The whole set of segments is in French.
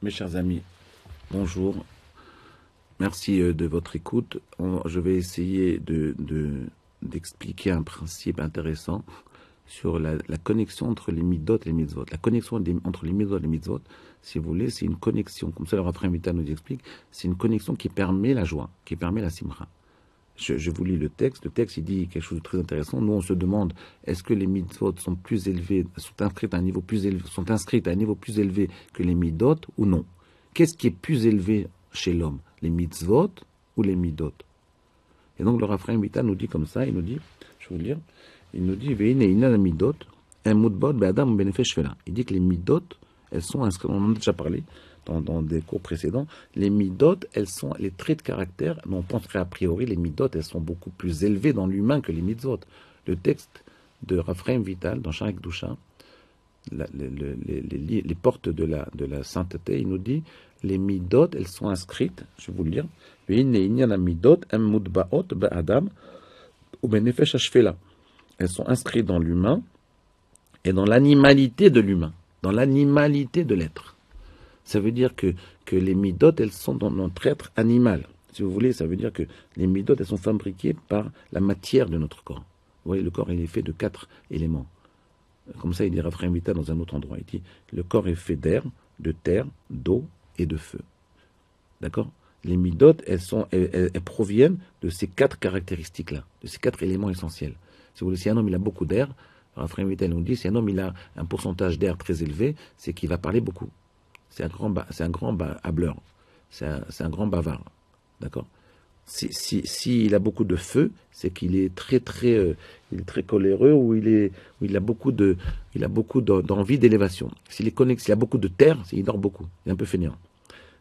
Mes chers amis, bonjour. Merci de votre écoute. Je vais essayer d'expliquer un principe intéressant sur la connexion entre les midot et les mitzvot. La connexion entre les midot et les mitzvot, si vous voulez, c'est une connexion, comme ça le Rav Vital nous explique, c'est une connexion qui permet la joie, qui permet la simcha. Je vous lis le texte. Le texte, il dit quelque chose de très intéressant. Nous, on se demande, est-ce que les mitzvot sont plus élevés, sont inscrites à un niveau plus élevé que les midot ou non? Qu'est-ce qui est plus élevé chez l'homme? Les mitzvot ou les midot? Et donc, le Rav Vital nous dit comme ça, il nous dit, je vais vous lire, il nous dit, Veine inan midot, un mudbot be'adam benefesh fela. Il dit que les midot, elles sont inscrites, on en a déjà parlé, dans des cours précédents, les midot, elles sont les traits de caractère, mais on penserait a priori, les midot, elles sont beaucoup plus élevées dans l'humain que les mitzvot. Le texte de Rav Vital, dans Sharik Doucha, les portes de la sainteté, il nous dit, les midot, elles sont inscrites, je vais vous le lire, elles sont inscrites dans l'humain et dans l'animalité de l'humain, dans l'animalité de l'être. Ça veut dire que les midot, elles sont dans notre être animal. Si vous voulez, ça veut dire que les midot, elles sont fabriquées par la matière de notre corps. Vous voyez, le corps, il est fait de 4 éléments. Comme ça, il dit Rav Vital dans un autre endroit. Il dit, le corps est fait d'air, de terre, d'eau et de feu. D'accord? Les midot, elles proviennent de ces 4 caractéristiques-là, de ces 4 éléments essentiels. Si vous voulez, si un homme il a beaucoup d'air, Rav Vital nous dit, si un homme il a un pourcentage d'air très élevé, c'est qu'il va parler beaucoup. C'est un grand hableur. C'est un grand bavard. D'accord? Si a beaucoup de feu, c'est qu'il est il est très coléreux ou il a beaucoup d'envie d'élévation. S'il a beaucoup de terre, c'est qu'il dort beaucoup. Il est un peu fainéant.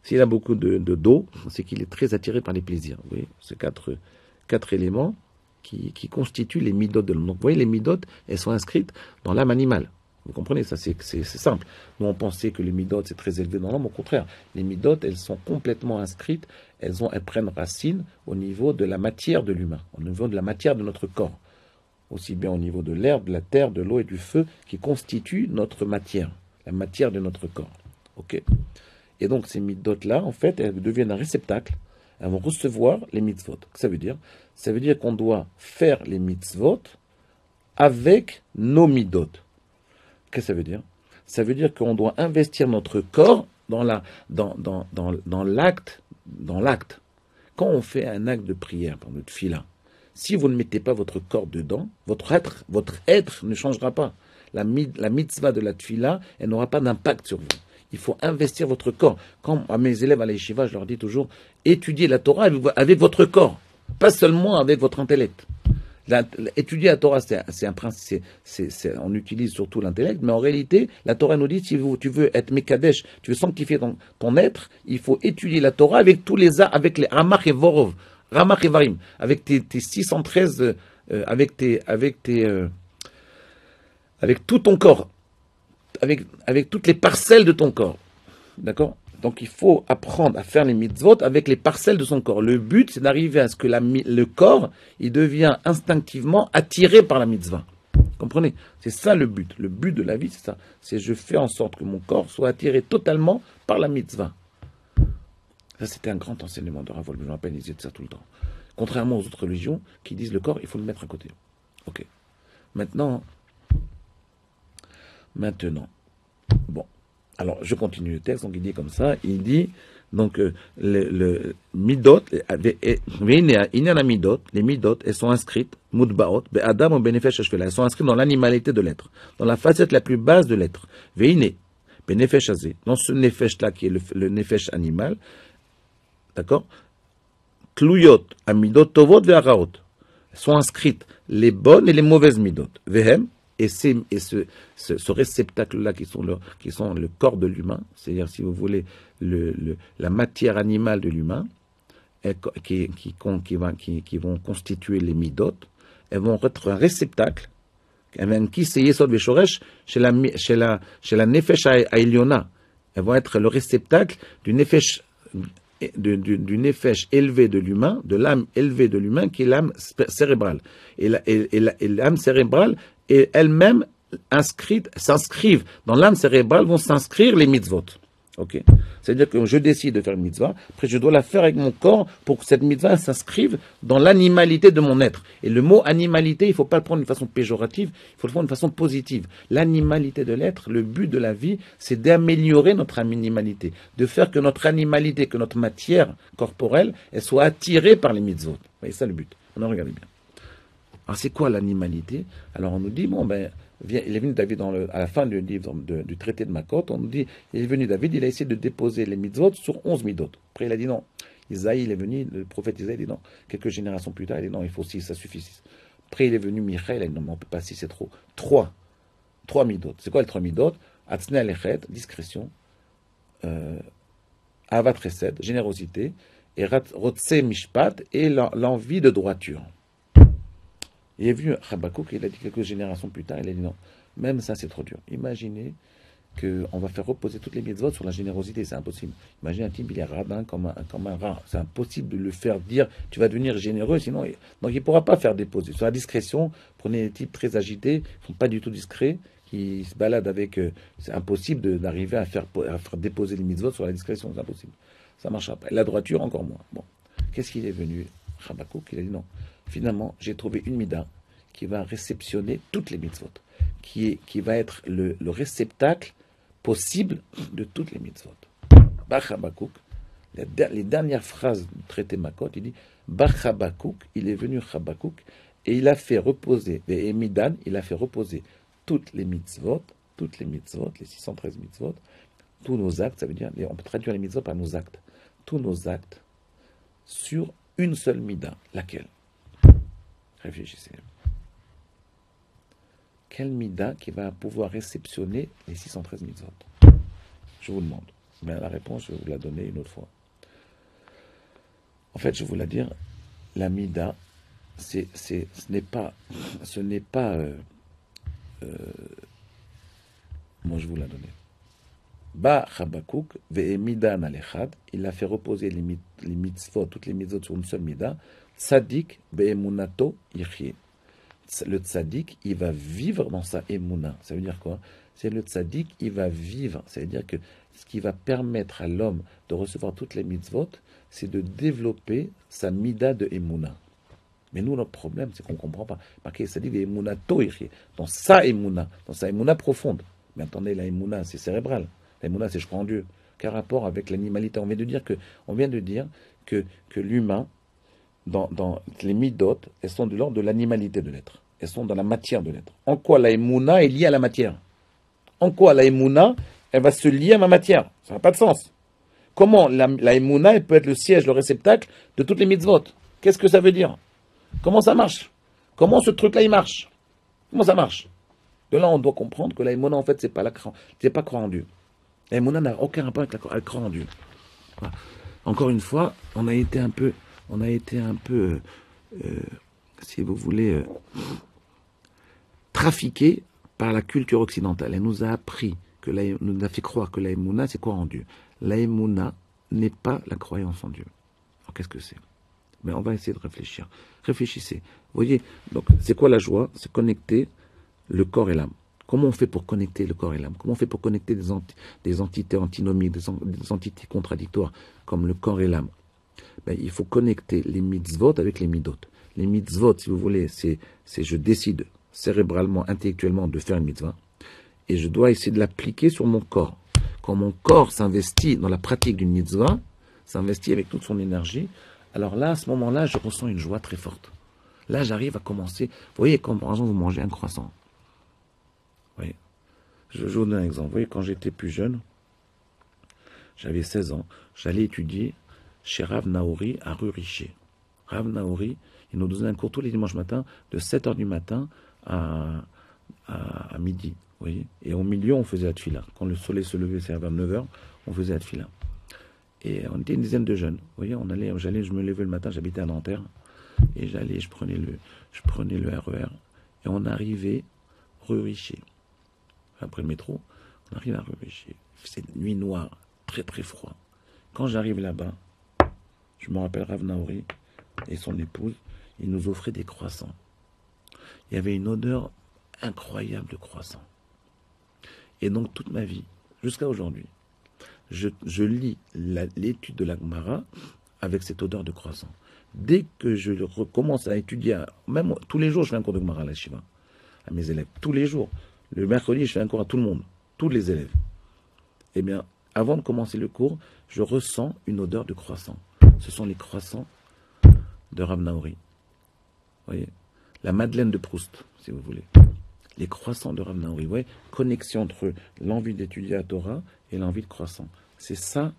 S'il a beaucoup d'eau, c'est qu'il est très attiré par les plaisirs. Vous voyez, ces quatre éléments qui constituent les midot de l'homme. Donc, vous voyez, les midot, elles sont inscrites dans l'âme animale. Vous comprenez, ça c'est simple. Nous on pensait que les midot c'est très élevé dans l'homme, au contraire. Les midot, elles sont complètement inscrites, elles prennent racine au niveau de la matière de l'humain, au niveau de la matière de notre corps. Aussi bien au niveau de l'air, de la terre, de l'eau et du feu, qui constituent notre matière, la matière de notre corps. Ok. Et donc ces midot-là, en fait, elles deviennent un réceptacle, elles vont recevoir les mitzvot. Ça veut dire qu'on doit faire les mitzvot avec nos midot. Qu'est-ce que ça veut dire? Ça veut dire qu'on doit investir notre corps dans l'acte. Quand on fait un acte de prière, par notre fila, si vous ne mettez pas votre corps dedans, votre être ne changera pas. La mitzvah de la tfila, elle n'aura pas d'impact sur vous. Il faut investir votre corps. Quand à mes élèves à la yeshiva, je leur dis toujours, étudiez la Torah avec votre corps, pas seulement avec votre intellect. Étudier la Torah, c'est un principe, on utilise surtout l'intellect, mais en réalité, la Torah nous dit, si tu veux être Mekadesh, tu veux sanctifier ton être, il faut étudier la Torah avec tous les avec les Ramach et Vorov, Ramach et Varim, avec tes 613, avec tout ton corps, avec toutes les parcelles de ton corps. D'accord? Donc il faut apprendre à faire les mitzvot avec les parcelles de son corps. Le but, c'est d'arriver à ce que le corps, il devient instinctivement attiré par la mitzvah. Comprenez? C'est ça le but. Le but de la vie, c'est ça. C'est je fais en sorte que mon corps soit attiré totalement par la mitzvah. Ça, c'était un grand enseignement de Rav Wolbe. Je me rappelle, ils disaient ça tout le temps. Contrairement aux autres religions qui disent le corps, il faut le mettre à côté. Ok. Maintenant, bon. Alors, je continue le texte, donc il dit comme ça, il dit, donc, le midot, les midot, elles sont inscrites, mudbaot, be'adam ou benefesh ashvela, elles sont inscrites dans l'animalité de l'être, dans la facette la plus basse de l'être. Veine, benefesh azé, dans ce nefesh-là, qui est le nefesh animal, d'accord, kluyot, amidot tovot ve'araot, sont inscrites les bonnes et les mauvaises midot. Vehem, et ce réceptacle-là qui sont le corps de l'humain, c'est-à-dire, si vous voulez, la matière animale de l'humain, qui vont constituer les midot, elles vont être un réceptacle, qui c'est Yesod Veshoresh, chez la Nefesh Ailiona. Elles vont être le réceptacle du Nefesh élevé de l'humain, de l'âme élevée de l'humain, qui est l'âme cérébrale. Et l'âme cérébrale, et elles-mêmes s'inscrivent dans l'âme cérébrale, vont s'inscrire les mitzvot. Ok. C'est-à-dire que je décide de faire une mitzvah, après je dois la faire avec mon corps pour que cette mitzvah s'inscrive dans l'animalité de mon être. Et le mot animalité, il ne faut pas le prendre d'une façon péjorative, il faut le prendre d'une façon positive. L'animalité de l'être, le but de la vie, c'est d'améliorer notre animalité, de faire que notre animalité, que notre matière corporelle, elle soit attirée par les mitzvot. Vous voyez, c'est ça le but. On en regarde bien. Alors c'est quoi l'animalité? Alors on nous dit, bon ben, il est venu David à la fin du livre du traité de Makot, on nous dit, il est venu David, il a essayé de déposer les mitzvot sur 11 midot. Après il a dit non. Isaïe, il est venu, le prophète Isaïe, il dit non. Quelques générations plus tard, il dit non, il faut 6, ça suffit 6. Après il est venu Michael, il a dit non, mais on ne peut pas 6, c'est trop. 3 midot. C'est quoi les 3 midot? Atzne alechet, discrétion, avat chesed, générosité, et rotse mishpat, et l'envie de droiture. Il est venu Habakkuk, il a dit quelques générations plus tard, il a dit non, même ça c'est trop dur. Imaginez qu'on va faire reposer toutes les mitzvot sur la générosité, c'est impossible. Imaginez un type, il est radin comme un rat. C'est impossible de le faire dire, tu vas devenir généreux, sinon donc il ne pourra pas faire déposer. Sur la discrétion, prenez des types très agités, qui ne sont pas du tout discrets, qui se baladent avec... c'est impossible d'arriver à faire déposer les mitzvot sur la discrétion, c'est impossible. Ça ne marchera pas. Et la droiture, encore moins. Bon, qu'est-ce qu'il est venu Habakkuk, il a dit non. Finalement, j'ai trouvé une mida qui va réceptionner toutes les mitzvot, qui va être le réceptacle possible de toutes les mitzvot. Bach Habakkuk, les dernières phrases du traité Makot, il dit Bach Habakkuk, il est venu Habakkuk, et il a fait reposer, et Midan, il a fait reposer toutes les mitzvot, les 613 mitzvot, tous nos actes, ça veut dire, on peut traduire les mitzvot par nos actes, tous nos actes sur une seule mida, laquelle? Réfléchissez. Quelle mida qui va pouvoir réceptionner les 613 mitzvot? Je vous demande. Mais la réponse, je vais vous la donner une autre fois. En fait, je vais vous la dire, la mida, ce n'est pas, moi je vais vous la donner. Ba Habakkuk ve'emidan alechad, il a fait reposer les mitzvot, toutes les mitzvot sur une seule mida. Tzadik be'emunato yichyeh. Le tzaddik, il va vivre dans sa emuna. Ça veut dire quoi? C'est le tzaddik, il va vivre. Ça veut dire que ce qui va permettre à l'homme de recevoir toutes les mitzvot, c'est de développer sa mida de emuna. Mais nous, notre problème, c'est qu'on ne comprend pas. Marqué tzaddik be'emunato yichyeh. Dans sa emuna profonde. Mais attendez, la emuna, c'est cérébral. La emuna, c'est je crois en Dieu. Quel rapport avec l'animalité? On vient de dire que l'humain, dans les midot, elles sont de l'ordre de l'animalité de l'être. Elles sont dans la matière de l'être. En quoi la émouna est liée à la matière? En quoi la émouna, elle va se lier à ma matière? Ça n'a pas de sens. Comment la émouna, elle peut être le siège, le réceptacle de toutes les mitzvot? Qu'est-ce que ça veut dire? Comment ça marche? Comment ce truc-là, il marche? Comment ça marche? De là, on doit comprendre que la émouna, en fait, c'est pas croire en Dieu. La émouna n'a aucun rapport avec la croire en Dieu. Voilà. Encore une fois, on a été un peu, si vous voulez, trafiqué par la culture occidentale. Elle nous a appris, nous a fait croire que la émouna, c'est croire en Dieu. La émouna n'est pas la croyance en Dieu. Alors qu'est-ce que c'est? Mais on va essayer de réfléchir. Réfléchissez. Vous voyez, donc c'est quoi la joie? C'est connecter le corps et l'âme. Comment on fait pour connecter le corps et l'âme? Comment on fait pour connecter des entités antinomiques, des entités contradictoires, comme le corps et l'âme? Ben, il faut connecter les mitzvot avec les midot. Les mitzvot, si vous voulez, c'est je décide cérébralement, intellectuellement de faire une mitzvah, et je dois essayer de l'appliquer sur mon corps. Quand mon corps s'investit dans la pratique d'une mitzvah, s'investit avec toute son énergie, alors là, à ce moment-là, je ressens une joie très forte. Là, j'arrive à commencer. Vous voyez, quand par exemple, vous mangez un croissant. Vous voyez, je vous donne un exemple. Vous voyez, quand j'étais plus jeune, j'avais 16 ans, j'allais étudier chez Rav Naouri à rue Richer. Rav Naouri, il nous donnait un cours tous les dimanches matins, de 7h du matin à midi. Vous voyez, et au milieu, on faisait la tfila. Quand le soleil se levait, c'est vers 9h, on faisait la tfila. Et on était une dizaine de jeunes. Vous voyez, je me levais le matin, j'habitais à Nanterre, et je prenais le RER, et on arrivait rue Richer. Après le métro, on arrive à rue Richer. C'est une nuit noire, très très froid. Quand j'arrive là-bas, je me rappelle Rav Naouri et son épouse, ils nous offraient des croissants. Il y avait une odeur incroyable de croissants. Et donc toute ma vie, jusqu'à aujourd'hui, je lis l'étude de la Gemara avec cette odeur de croissant. Dès que je recommence à étudier, même tous les jours, je fais un cours de Gemara à la Shiva, à mes élèves. Tous les jours. Le mercredi, je fais un cours à tout le monde, tous les élèves. Eh bien, avant de commencer le cours, je ressens une odeur de croissant. Ce sont les croissants de Rav Naouri. Vous voyez, la Madeleine de Proust, si vous voulez. Les croissants de Rav Naouri. Vous voyez, connexion entre l'envie d'étudier la Torah et l'envie de croissant. C'est ça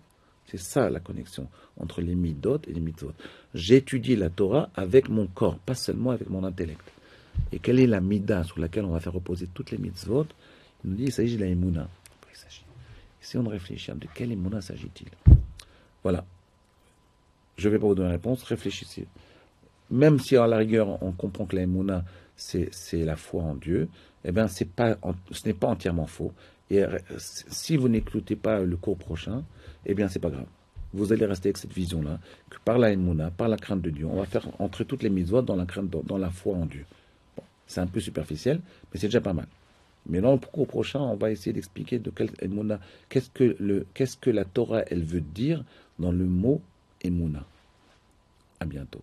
la connexion entre les midot et les mitzvot. J'étudie la Torah avec mon corps, pas seulement avec mon intellect. Et quelle est la mida sur laquelle on va faire reposer toutes les mitzvot? Il nous dit, il s'agit de la émouna. Si on réfléchit, de quelle émouna s'agit-il? Voilà. Je ne vais pas vous donner la réponse, réfléchissez. Même si à la rigueur, on comprend que la émouna, c'est la foi en Dieu, eh bien, ce n'est pas entièrement faux. Et si vous n'écoutez pas le cours prochain, eh bien, c'est pas grave. Vous allez rester avec cette vision-là, que par la émouna, par la crainte de Dieu, on va faire entrer toutes les mitzvot dans la crainte, dans la foi en Dieu. Bon, c'est un peu superficiel, mais c'est déjà pas mal. Mais dans le cours prochain, on va essayer d'expliquer de quelle émouna, qu'est-ce que la Torah, elle veut dire dans le mot émouna. À bientôt.